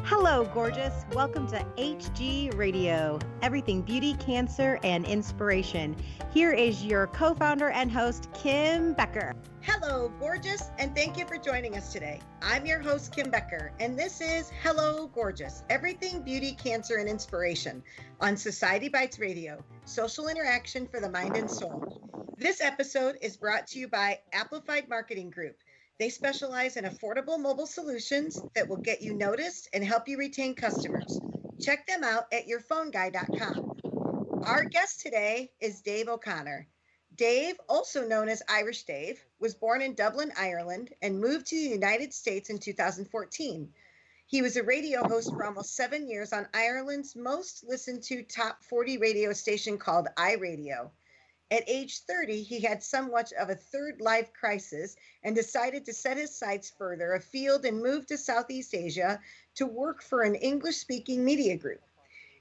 Hello, gorgeous. Welcome to HG Radio, everything beauty, cancer, and inspiration. Here is your co-founder and host, Kim Becker. Hello, gorgeous, and thank you for joining us today. I'm your host, Kim Becker, and this is Hello, Gorgeous, everything beauty, cancer, and inspiration on Society Bites Radio, social interaction for the mind and soul. This episode is brought to you by Amplified Marketing Group. They specialize in affordable mobile solutions that will get you noticed and help you retain customers. Check them out at yourphoneguy.com. Our guest today is Dave O'Connor. Dave, also known as Irish Dave, was born in Dublin, Ireland, and moved to the United States in 2014. He was a radio host for almost 7 years on Ireland's most listened to top 40 radio station called iRadio. At age 30, he had somewhat of a third life crisis and decided to set his sights further afield and move to Southeast Asia to work for an English-speaking media group.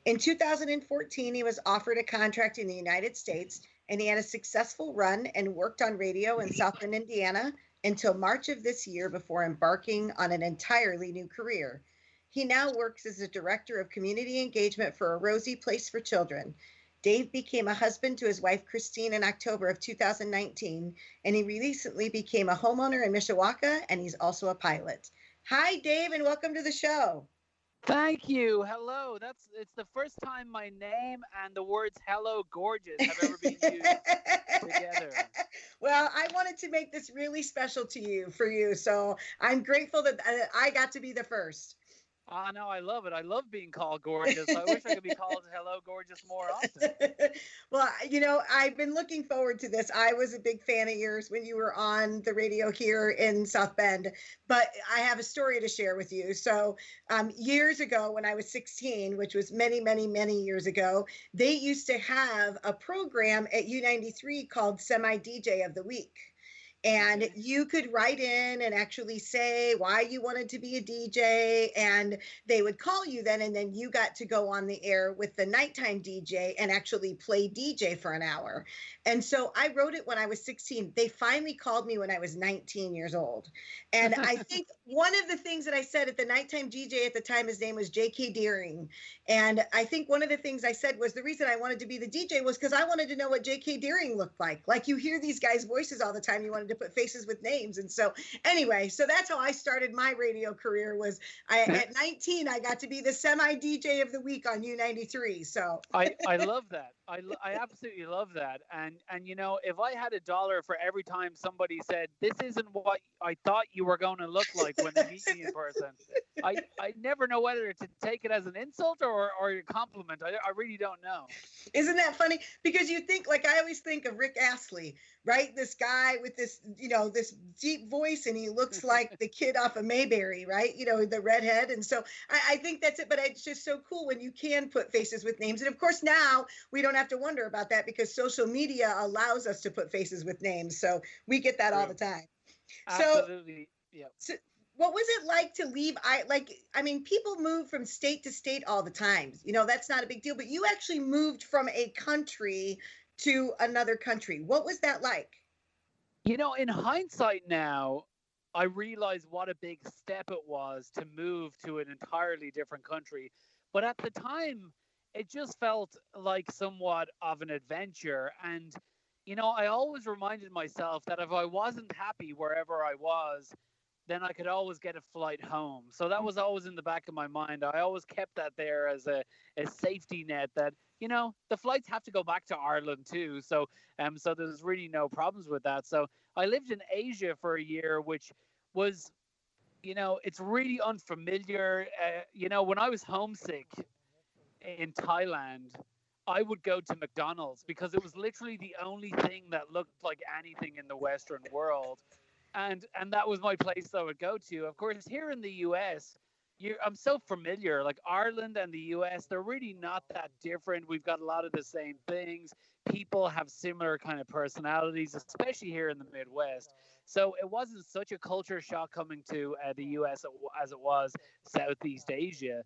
In 2014, he was offered a contract in the United States, and he had a successful run and worked on radio in Southern Indiana until March of this year before embarking on an entirely new career. He now works as a director of community engagement for A Rosie Place for children. Dave became a husband to his wife, Christine, in October of 2019, and he recently became a homeowner in Mishawaka, and he's also a pilot. Hi, Dave, and welcome to the show. Thank you. Hello. It's the first time my name and the words "hello, gorgeous" have ever been used together. Well, I wanted to make this really special for you, so I'm grateful that I got to be the first. No, I love it. I love being called gorgeous. I wish I could be called hello, gorgeous more often. Well, I've been looking forward to this. I was a big fan of yours when you were on the radio here in South Bend, but I have a story to share with you. So years ago when I was 16, which was many, many, many years ago, they used to have a program at U93 called Semi-DJ of the Week. And you could write in and actually say why you wanted to be a DJ, and they would call you then, and then you got to go on the air with the nighttime DJ and actually play DJ for an hour. And so I wrote it when I was 16. They finally called me when I was 19 years old. And I think one of the things that I said at the nighttime DJ at the time, his name was J.K. Deering. And I think one of the things I said was the reason I wanted to be the DJ was because I wanted to know what J.K. Deering looked like. Like you hear these guys' voices all the time. You wanted to put faces with names. And so anyway, so that's how I started my radio career was at 19, I got to be the semi-DJ of the week on U93. So I love that. I absolutely love that. And if I had $1 for every time somebody said, this isn't what I thought you were going to look like when they meet me in person, I never know whether to take it as an insult or a compliment. I really don't know. Isn't that funny? Because you think, like I always think of Rick Astley, right? This guy with this, this deep voice, and he looks like the kid off of Mayberry, right? The redhead. And so I think that's it. But it's just so cool when you can put faces with names. And of course, now we don't have to wonder about that because social media allows us to put faces with names. So we get that all the time. Absolutely. Yeah. So what was it like to leave? People move from state to state all the time. That's not a big deal. But you actually moved from a country to another country. What was that like? In hindsight now, I realize what a big step it was to move to an entirely different country. But at the time, it just felt like somewhat of an adventure. And, I always reminded myself that if I wasn't happy wherever I was, then I could always get a flight home. So that was always in the back of my mind. I always kept that there as a safety net that, the flights have to go back to Ireland too. So there's really no problems with that. So I lived in Asia for a year, which was, it's really unfamiliar. When I was homesick in Thailand, I would go to McDonald's because it was literally the only thing that looked like anything in the Western world. And that was my place I would go to. Of course, here in the US, I'm so familiar. Like Ireland and the US, they're really not that different. We've got a lot of the same things. People have similar kind of personalities, especially here in the Midwest. So it wasn't such a culture shock coming to the US as it was Southeast Asia.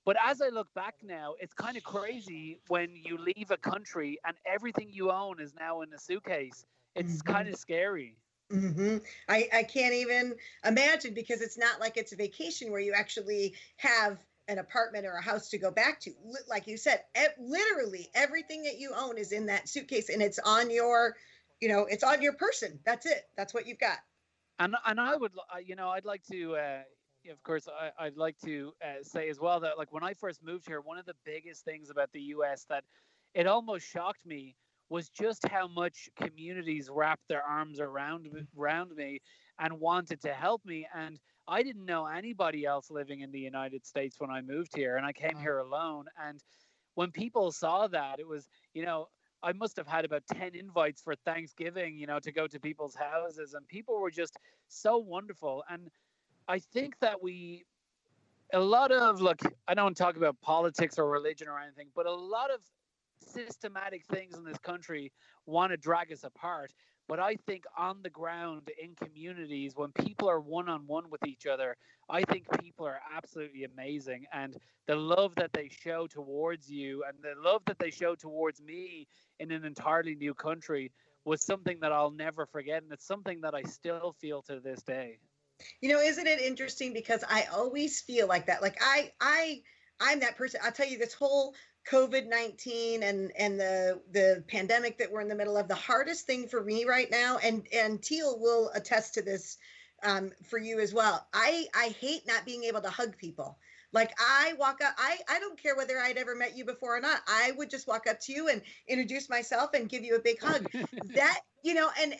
But as I look back now, it's kind of crazy when you leave a country and everything you own is now in a suitcase. It's kind of scary. I can't even imagine, because it's not like it's a vacation where you actually have an apartment or a house to go back to. Like you said, literally everything that you own is in that suitcase, and it's on your, it's on your person. That's it. That's what you've got. And I would, I'd like to, of course, I'd like to say as well that, like, when I first moved here, one of the biggest things about the U.S. that it almost shocked me was just how much communities wrapped their arms around me and wanted to help me. And I didn't know anybody else living in the United States when I moved here, and I came here alone. And when people saw that, it was, I must have had about 10 invites for Thanksgiving, to go to people's houses, and people were just so wonderful. And I think that a lot of, look, I don't talk about politics or religion or anything, but a lot of systematic things in this country want to drag us apart. But I think on the ground in communities, when people are one on one with each other, I think people are absolutely amazing. And the love that they show towards you and the love that they show towards me in an entirely new country was something that I'll never forget. And it's something that I still feel to this day. Isn't it interesting? Because I always feel like that. Like I'm that person. I'll tell you, this whole COVID-19 and the pandemic that we're in the middle of, the hardest thing for me right now, and Teal will attest to this, for you as well. I hate not being able to hug people. Like, I walk up, I don't care whether I'd ever met you before or not. I would just walk up to you and introduce myself and give you a big hug. That,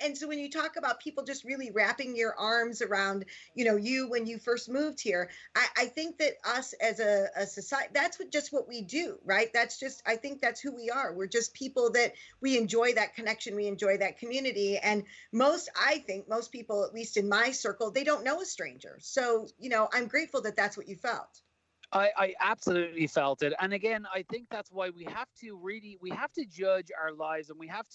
and so when you talk about people just really wrapping your arms around, you when you first moved here, I think that us as a society, that's what we do, right? I think that's who we are. We're just people that we enjoy that connection. We enjoy that community. And I think most people, at least in my circle, they don't know a stranger. So, I'm grateful that that's what you felt. I absolutely felt it. And again, I think that's why we have to judge our lives, and we have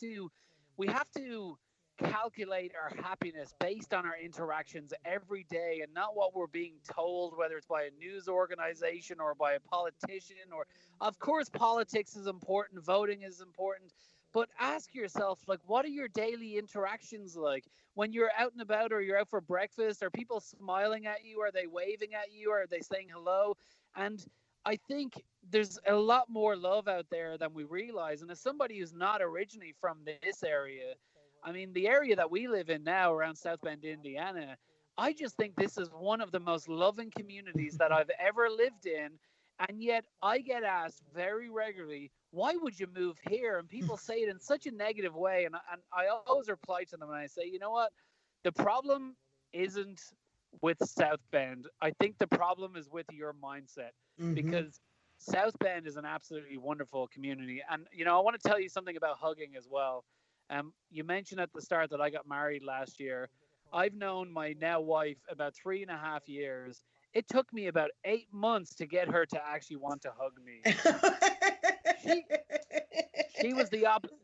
to calculate our happiness based on our interactions every day, and not what we're being told, whether it's by a news organization or by a politician. Or, of course, politics is important, voting is important, but ask yourself, like, what are your daily interactions like? When you're out and about, or you're out for breakfast, are people smiling at you? Are they waving at you? Are they saying hello? And I think there's a lot more love out there than we realize. And as somebody who's not originally from this area, I mean, the area that we live in now around South Bend, Indiana, I just think this is one of the most loving communities that I've ever lived in. And yet I get asked very regularly, why would you move here? And people say it in such a negative way. And I always reply to them and I say, you know what? The problem isn't with South Bend. I think the problem is with your mindset, because South Bend is an absolutely wonderful community. And, I want to tell you something about hugging as well. You mentioned at the start that I got married last year. I've known my now wife about 3.5 years. It took me about 8 months to get her to actually want to hug me. she, she was the opposite.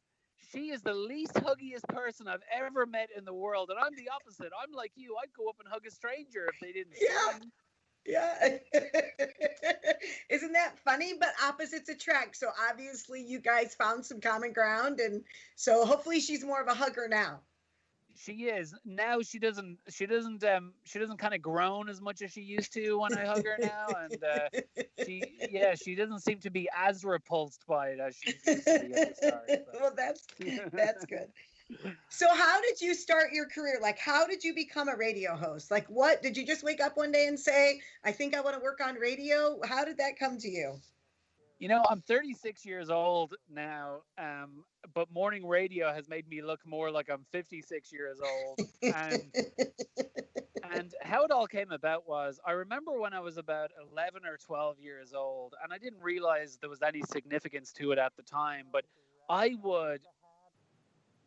She is the least huggiest person I've ever met in the world, and I'm the opposite. I'm like you. I'd go up and hug a stranger if they didn't sing. Yeah. Isn't that funny? But opposites attract. So obviously you guys found some common ground, and so hopefully she's more of a hugger now. She is now. She doesn't kind of groan as much as she used to when I hug her now, and she doesn't seem to be as repulsed by it as she used to be at the start. So. Well, that's good. So how did you start your career? Like, how did you become a radio host? Like, what did you just wake up one day and say, I think I want to work on radio? How did that come to you? I'm 36 years old now, but morning radio has made me look more like I'm 56 years old. And how it all came about was, I remember when I was about 11 or 12 years old, and I didn't realize there was any significance to it at the time, but I would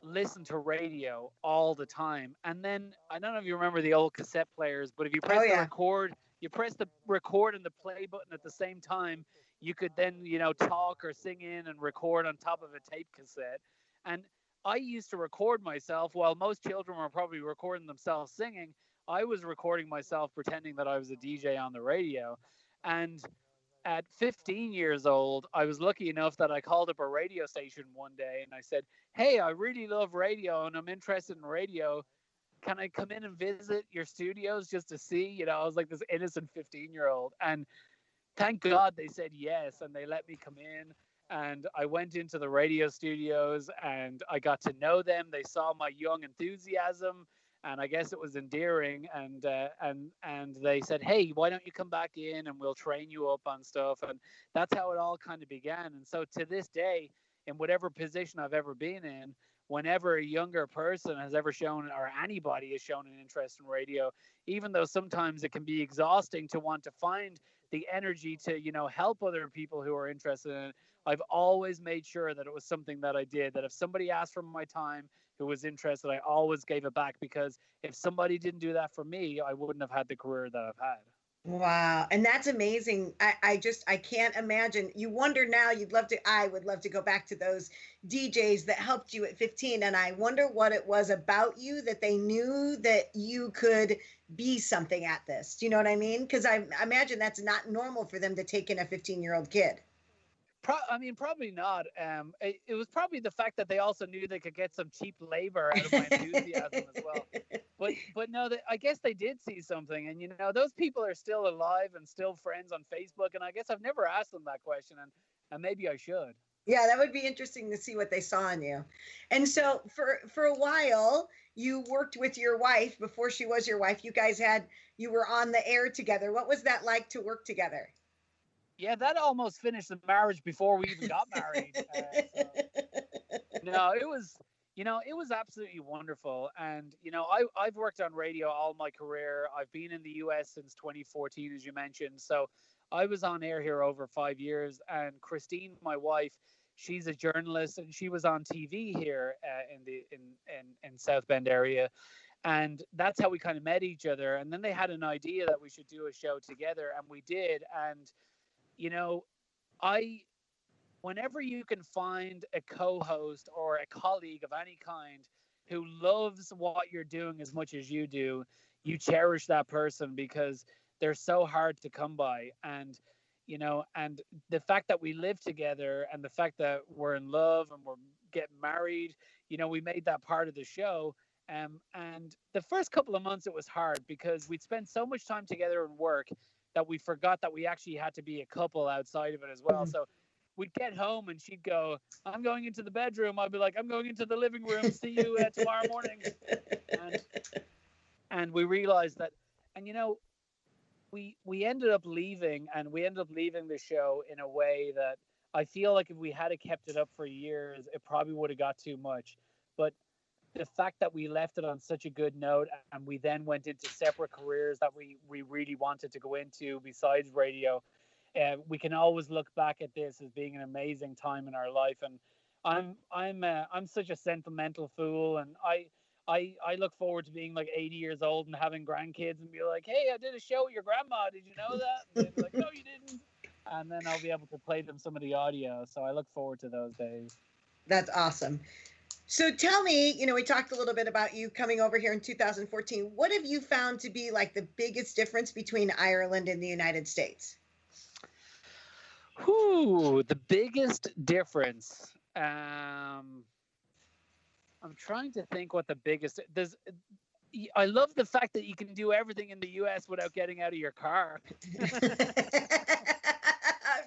listen to radio all the time. And then, I don't know if you remember the old cassette players, but if you press the record and the play button at the same time, you could then, talk or sing in and record on top of a tape cassette. And I used to record myself while most children were probably recording themselves singing. I was recording myself pretending that I was a DJ on the radio. And at 15 years old, I was lucky enough that I called up a radio station one day and I said, hey, I really love radio and I'm interested in radio. can I come in and visit your studios just to see? I was like this innocent 15-year-old. And thank God they said yes, and they let me come in. And I went into the radio studios and I got to know them. They saw my young enthusiasm, and I guess it was endearing. And they said, "Hey, why don't you come back in and we'll train you up on stuff?" And that's how it all kind of began. And so to this day, in whatever position I've ever been in, whenever a younger person has ever shown, or anybody has shown an interest in radio, even though sometimes it can be exhausting to want to find the energy to help other people who are interested in it, I've always made sure that it was something that I did, that if somebody asked for my time who was interested, I always gave it back, because if somebody didn't do that for me, I wouldn't have had the career that I've had. Wow. And that's amazing. I can't imagine. You wonder now, I would love to go back to those DJs that helped you at 15. And I wonder what it was about you that they knew that you could be something at this. Do you know what I mean? Because I imagine that's not normal for them to take in a 15-year-old kid. Probably not. It was probably the fact that they also knew they could get some cheap labor out of my enthusiasm as well. But no, I guess they did see something, and those people are still alive and still friends on Facebook. And I guess I've never asked them that question, and maybe I should. Yeah, that would be interesting to see what they saw in you. And so for a while, you worked with your wife before she was your wife. You were on the air together. What was that like to work together? Yeah, that almost finished the marriage before we even got married. No, it was absolutely wonderful. And, I've worked on radio all my career. I've been in the US since 2014, as you mentioned. So I was on air here over 5 years. And Christine, my wife, she's a journalist, and she was on TV here in South Bend area. And that's how we kind of met each other. And then they had an idea that we should do a show together, and we did. And whenever you can find a co-host or a colleague of any kind who loves what you're doing as much as you do, you cherish that person, because they're so hard to come by. And the fact that we live together, and the fact that we're in love and we're getting married, we made that part of the show. And the first couple of months it was hard, because we'd spend so much time together in work that we forgot that we actually had to be a couple outside of it as well. So we'd get home and she'd go, "I'm going into the bedroom." I'd be like, "I'm going into the living room. See you tomorrow morning." And we realized that, and we ended up leaving, and we ended up leaving the show in a way that I feel like if we had kept it up for years, it probably would have got too much. But the fact that we left it on such a good note, and we then went into separate careers that we really wanted to go into besides radio, we can always look back at this as being an amazing time in our life. And I'm such a sentimental fool, and I look forward to being like 80 years old and having grandkids and be like, "Hey, I did a show with your grandma. Did you know that?" And they'd be like, "No, you didn't." And then I'll be able to play them some of the audio. So I look forward to those days. That's awesome. So tell me, we talked a little bit about you coming over here in 2014. What have you found to be like the biggest difference between Ireland and the United States? The biggest difference. I'm trying to think what the biggest. I love the fact that you can do everything in the US without getting out of your car.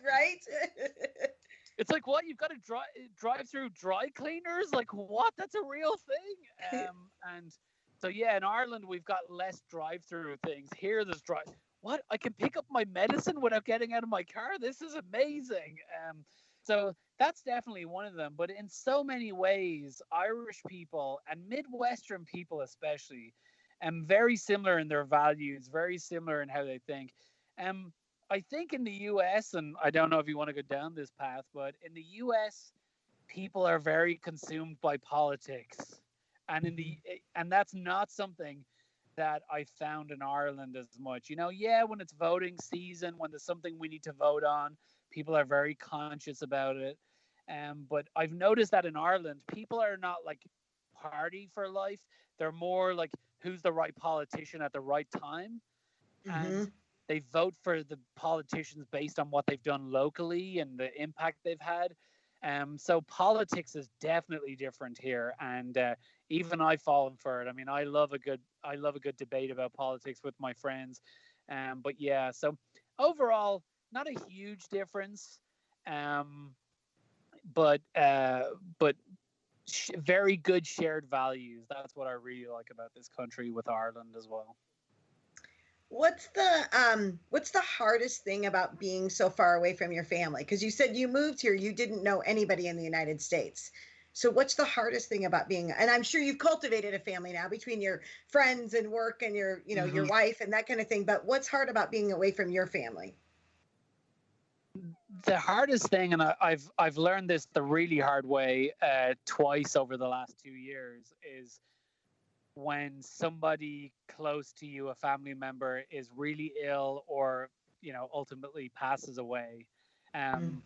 Right? It's like, what? You've got to drive through dry cleaners? Like, what? That's a real thing. And so, yeah, in Ireland, we've got less drive-through things. Here, there's What? I can pick up my medicine without getting out of my car? This is amazing. So that's definitely one of them. But in so many ways, Irish people, and Midwestern people especially, very similar in their values, very similar in how they think. I think in the US, and I don't know if you want to go down this path, but in the US, people are very consumed by politics. And that's not something that I found in Ireland as much. When it's voting season, when there's something we need to vote on, people are very conscious about it. But I've noticed that in Ireland, people are not like party for life. They're more like, who's the right politician at the right time. Mm-hmm. And they vote for the politicians based on what they've done locally and the impact they've had. So politics is definitely different here. And even I've fallen for it. I mean, I love a good debate about politics with my friends. But yeah, so overall, not a huge difference. Um, but very good shared values. That's what I really like about this country with Ireland as well. What's the hardest thing about being so far away from your family? Because you said you moved here, you didn't know anybody in the United States. So what's the hardest thing about being, and I'm sure you've cultivated a family now between your friends and work and your, you know, your Mm-hmm. wife and that kind of thing, but what's hard about being away from your family? The hardest thing, and I've learned this the really hard way twice over the last 2 years, is when somebody close to you, a family member, is really ill or ultimately passes away. Mm. Um,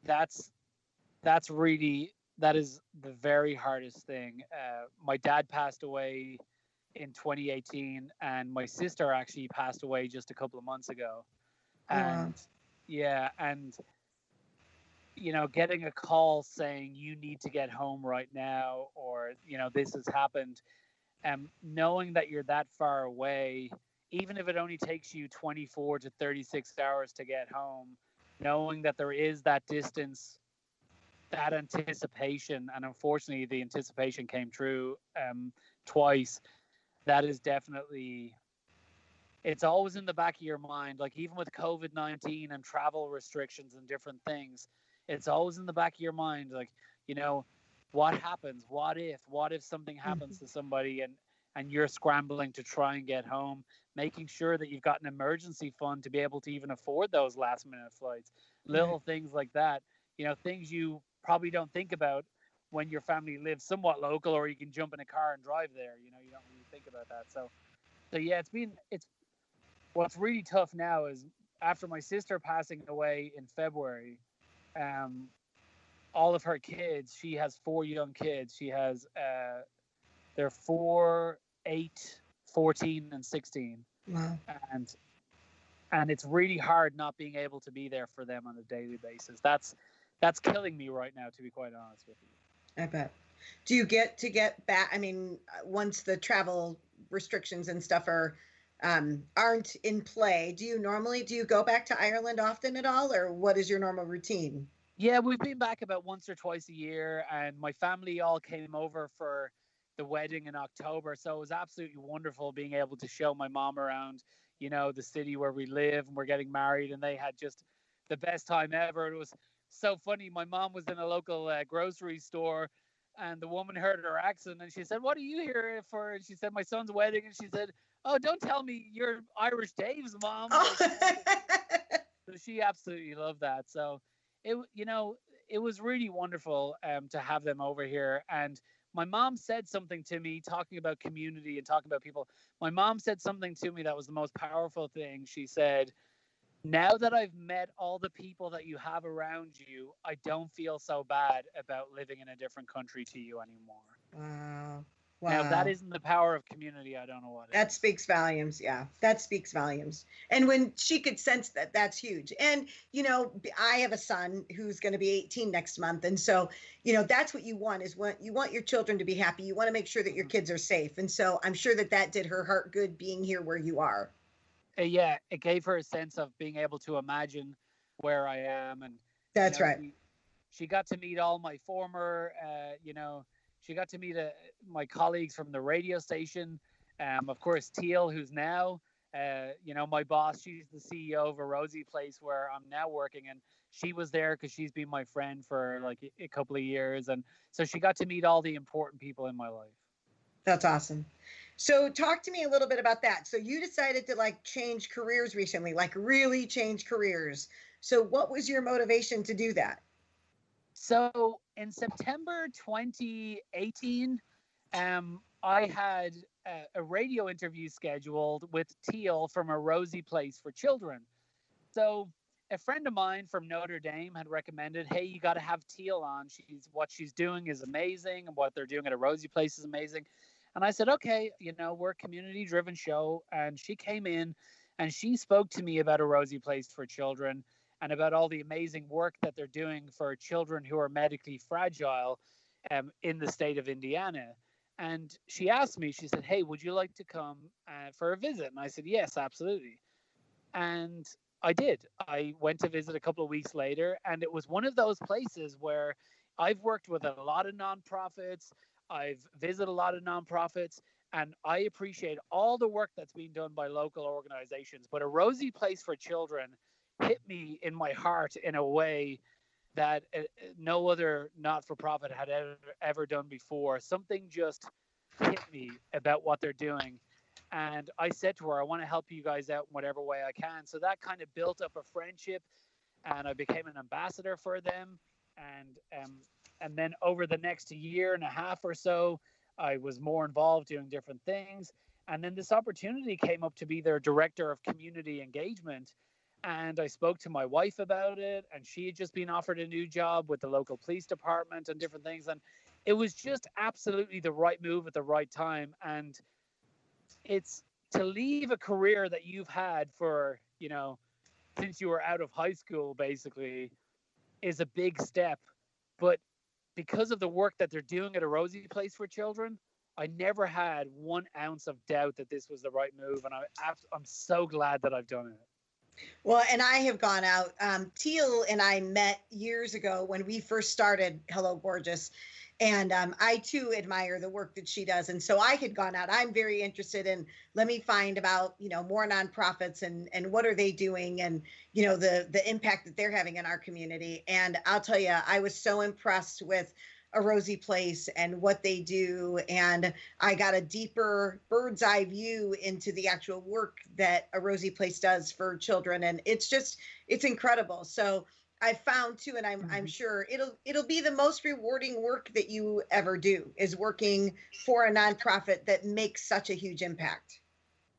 that's that is the very hardest thing. My dad passed away in 2018, and my sister actually passed away just a couple of months ago. Oh, wow. And yeah, and getting a call saying you need to get home right now, or this has happened, knowing that you're that far away, even if it only takes you 24 to 36 hours to get home, knowing that there is that distance, that anticipation, and unfortunately the anticipation came true twice. That is definitely, it's always in the back of your mind. Like, even with COVID-19 and travel restrictions and different things, it's always in the back of your mind. Like, you know, what happens? What if something happens to somebody, and you're scrambling to try and get home, making sure that you've got an emergency fund to be able to even afford those last minute flights, Right. little things like that. Things you probably don't think about when your family lives somewhat local, or you can jump in a car and drive there. You don't really think about that. So yeah, it's what's really tough now is, after my sister passing away in February, um, all of her kids, she has four young kids. She has, they're 4, 8, 14, and 16. Wow. And, and it's really hard not being able to be there for them on a daily basis. That's killing me right now, to be quite honest with you. I bet. Do you get to get back? I mean, once the travel restrictions and stuff aren't in play, do you go back to Ireland often at all, or what is your normal routine? Yeah, we've been back about once or twice a year, and my family all came over for the wedding in October. So it was absolutely wonderful being able to show my mom around, the city where we live, and we're getting married, and they had just the best time ever. It was so funny. My mom was in a local grocery store, and the woman heard her accent, and she said, "What are you here for?" And she said, "My son's wedding." And she said, "Oh, don't tell me you're Irish Dave's mom." Oh. So she absolutely loved that. So it was really wonderful to have them over here. And my mom said something to me, talking about community and talking about people. My mom said something to me that was the most powerful thing. She said, "Now that I've met all the people that you have around you, I don't feel so bad about living in a different country to you anymore." Wow. Now, if that Wow. isn't the power of community, I don't know what That is. speaks volumes. Yeah, that speaks volumes. And when she could sense that, that's huge. And, I have a son who's going to be 18 next month. And so, that's what you want, is what you want your children to be happy. You want to make sure that your Mhm. kids are safe. And so I'm sure that that did her heart good being here where you are. Yeah, it gave her a sense of being able to imagine where I am, and you That's know, right. she got to meet all my former, she got to meet my colleagues from the radio station. Of course, Teal, who's now, my boss. She's the CEO of A Rosie Place, where I'm now working, and she was there because she's been my friend for like a couple of years, and so she got to meet all the important people in my life. That's awesome. So talk to me a little bit about that. So you decided to like change careers recently, like really change careers. So what was your motivation to do that? So in September 2018, I had a radio interview scheduled with Teal from A Rosie Place for children. So a friend of mine from Notre Dame had recommended, "Hey, you got to have Teal on. What she's doing is amazing, and what they're doing at A Rosie Place is amazing." And I said, "Okay, we're a community-driven show." And she came in, and she spoke to me about A Rosie Place for children, and about all the amazing work that they're doing for children who are medically fragile in the state of Indiana. And she asked me, she said, "Hey, would you like to come for a visit?" And I said, "Yes, absolutely." And I did. I went to visit a couple of weeks later, and it was one of those places where I've worked with a lot of nonprofits, I've visited a lot of nonprofits, and I appreciate all the work that's being done by local organizations. But A Rosie Place for Children hit me in my heart in a way that no other not-for-profit had ever done before. Something just hit me about what they're doing. And I said to her, I want to help you guys out in whatever way I can. So that kind of built up a friendship, and I became an ambassador for them. And then over the next year and a half or so, I was more involved doing different things. And then this opportunity came up to be their director of community engagement. And I spoke to my wife about it, and she had just been offered a new job with the local police department and different things. And it was just absolutely the right move at the right time. And it's to leave a career that you've had for, since you were out of high school, basically, is a big step. But because of the work that they're doing at A Rosie Place for Children, I never had 1 ounce of doubt that this was the right move. And I'm so glad that I've done it. Well, and I have gone out. Teal and I met years ago when we first started Hello Gorgeous. And I too admire the work that she does. And so I had gone out. I'm very interested in, let me find about, more nonprofits and what are they doing, and, the impact that they're having in our community. And I'll tell you, I was so impressed with A Rosie Place and what they do. And I got a deeper bird's eye view into the actual work that A Rosie Place does for children. And it's incredible. So I found too, and I'm sure it'll be the most rewarding work that you ever do, is working for a nonprofit that makes such a huge impact.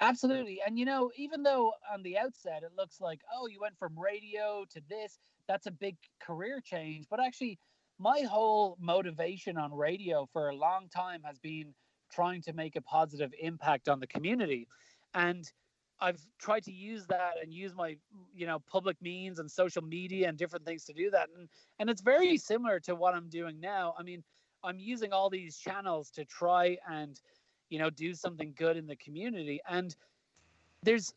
Absolutely. And, even though on the outset it looks like, oh, you went from radio to this, that's a big career change. But actually, my whole motivation on radio for a long time has been trying to make a positive impact on the community. And I've tried to use that and use my, public means and social media and different things to do that. And it's very similar to what I'm doing now. I mean, I'm using all these channels to try and, do something good in the community. And there's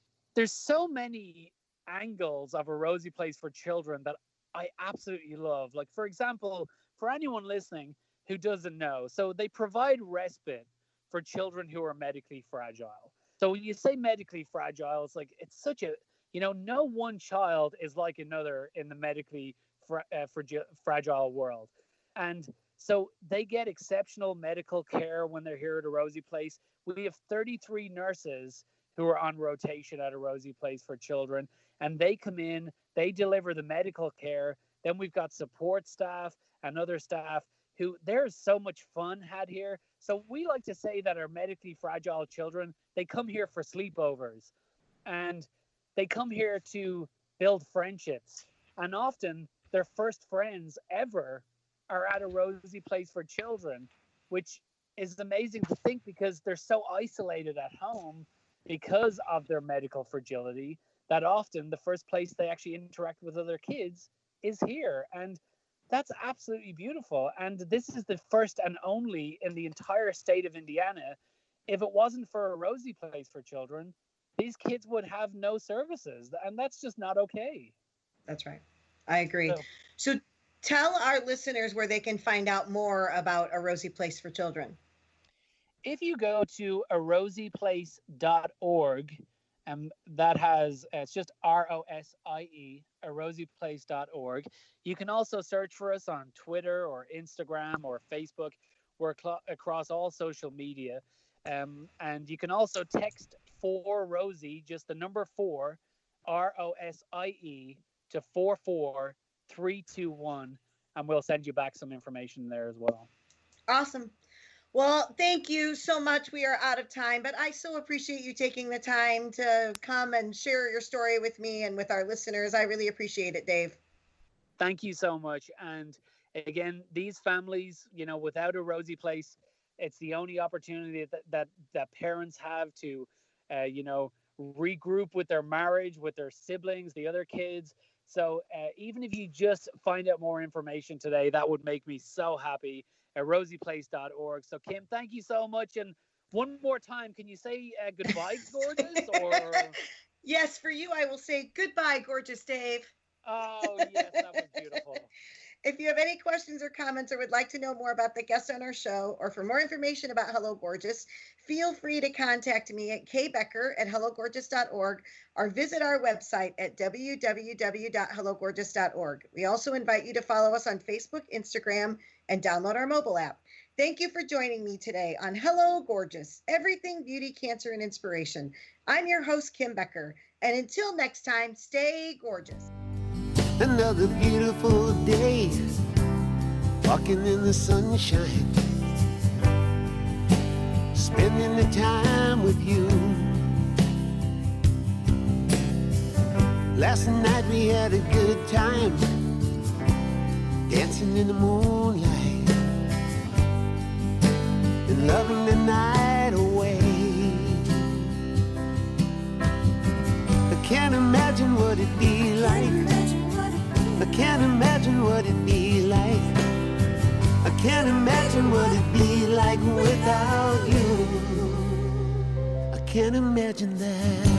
so many angles of A Rosie Place for Children that I absolutely love. Like, for example, for anyone listening who doesn't know, so they provide respite for children who are medically fragile. So when you say medically fragile, it's like, it's such a, no one child is like another in the medically fragile world. And so they get exceptional medical care when they're here at A Rosie Place. We have 33 nurses who are on rotation at A Rosie Place for Children, and they come in, they deliver the medical care. Then we've got support staff and other staff who, there's so much fun had here. So we like to say that our medically fragile children, they come here for sleepovers, and they come here to build friendships. And often their first friends ever are at A Rosie Place for Children, which is amazing to think, because they're so isolated at home because of their medical fragility, that often the first place they actually interact with other kids is here. And that's absolutely beautiful. And this is the first and only in the entire state of Indiana. If it wasn't for A Rosie Place for Children, these kids would have no services. And that's just not okay. That's right. I agree. So tell our listeners where they can find out more about A Rosie Place for Children. If you go to arosieplace.org, that has, it's just ROSIE, arosieplace.org. You can also search for us on Twitter or Instagram or Facebook. We're across all social media. And you can also text 4Rosie, just the number 4, ROSIE, to 44321, and we'll send you back some information there as well. Awesome. Well, thank you so much. We are out of time, but I so appreciate you taking the time to come and share your story with me and with our listeners. I really appreciate it, Dave. Thank you so much. And again, these families, without A Rosie Place, it's the only opportunity that parents have to, regroup with their marriage, with their siblings, the other kids. So even if you just find out more information today, that would make me so happy. arosieplace.org. So Kim, thank you so much. And one more time, can you say goodbye, gorgeous? Or Yes, for you, I will say goodbye, gorgeous Dave. oh yes, that was beautiful. If you have any questions or comments or would like to know more about the guests on our show or for more information about Hello Gorgeous, feel free to contact me at kbecker@hellogorgeous.org or visit our website at www.hellogorgeous.org. We also invite you to follow us on Facebook, Instagram, and download our mobile app. Thank you for joining me today on Hello Gorgeous, Everything Beauty, Cancer, and Inspiration. I'm your host, Kim Becker. And until next time, stay gorgeous. Another beautiful day, walking in the sunshine, spending the time with you. Last night we had a good time, dancing in the moonlight and loving the night away. I can't imagine what it'd be like. I can't imagine what it'd be like. I can't imagine what it'd be like without you. I can't imagine that.